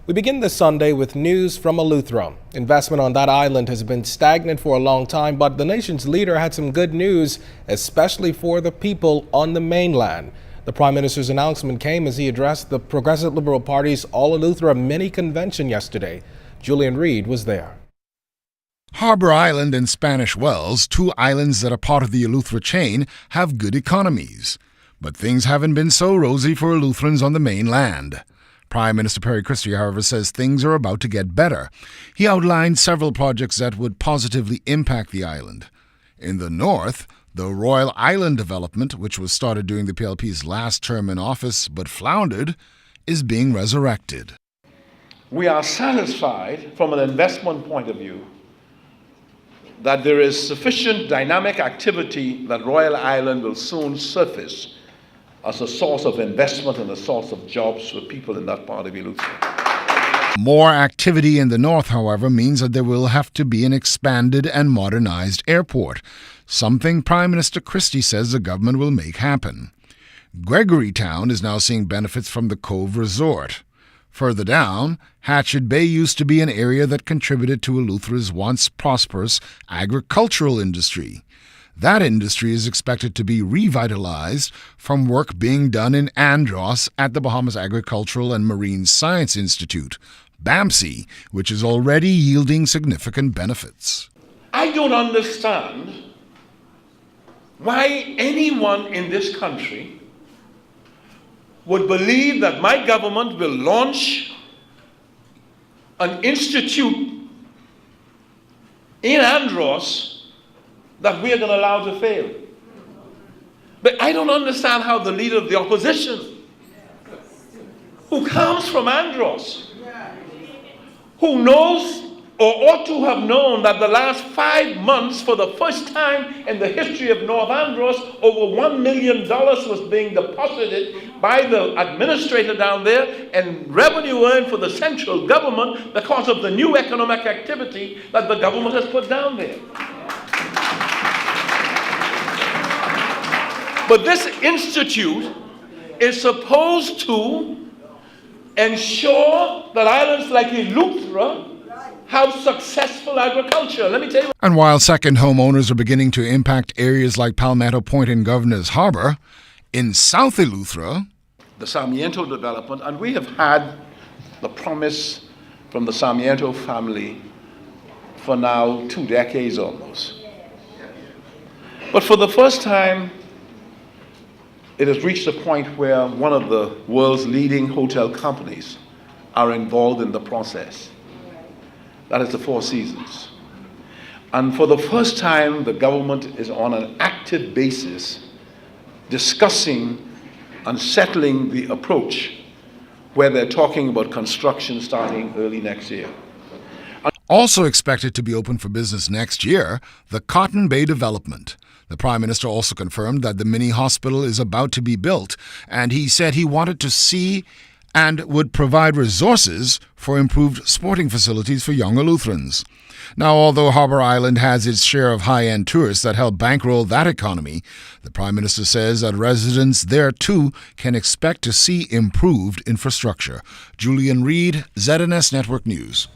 We begin this Sunday with news from Eleuthera. Investment on that island has been stagnant for a long time, but the nation's leader had some good news, especially for the people on the mainland. The Prime Minister's announcement came as he addressed the Progressive Liberal Party's All Eleuthera mini convention yesterday. Julian Reed was there. Harbor Island and Spanish Wells, two islands that are part of the Eleuthera chain, have good economies. But things haven't been so rosy for Eleutherans on the mainland. Prime Minister Perry Christie, however, says things are about to get better. He outlined several projects that would positively impact the island. In the north, the Royal Island development, which was started during the PLP's last term in office but floundered, is being resurrected. We are satisfied from an investment point of view that there is sufficient dynamic activity that Royal Island will soon surface as a source of investment and a source of jobs for people in that part of Eleuthera. More activity in the north, however, means that there will have to be an expanded and modernized airport, something Prime Minister Christie says the government will make happen. Gregorytown is now seeing benefits from the Cove Resort. Further down, Hatchet Bay used to be an area that contributed to Eleuthera's once prosperous agricultural industry. That industry is expected to be revitalized from work being done in Andros at the Bahamas Agricultural and Marine Science Institute, BAMSI, which is already yielding significant benefits. I don't understand why anyone in this country would believe that my government will launch an institute in Andros that we are going to allow to fail. But I don't understand how the leader of the opposition, who comes from Andros, who knows or ought to have known that the last 5 months, for the first time in the history of North Andros, over $1 million was being deposited by the administrator down there and revenue earned for the central government because of the new economic activity that the government has put down there. But this institute is supposed to ensure that islands like Eleuthera have successful agriculture. Let me tell you. And while second homeowners are beginning to impact areas like Palmetto Point and Governor's Harbor, in South Eleuthera, the Sarmiento development, and we have had the promise from the Sarmiento family for now 2 decades almost. But for the first time, it has reached a point where one of the world's leading hotel companies are involved in the process. That is the Four Seasons. And for the first time, the government is on an active basis discussing and settling the approach where they're talking about construction starting early next year. Also expected to be open for business next year, the Cotton Bay development. The Prime Minister also confirmed that the mini hospital is about to be built, and he said he wanted to see and would provide resources for improved sporting facilities for young Eleutherans. Now, although Harbor Island has its share of high-end tourists that help bankroll that economy, the Prime Minister says that residents there too can expect to see improved infrastructure. Julian Reed, ZNS Network News.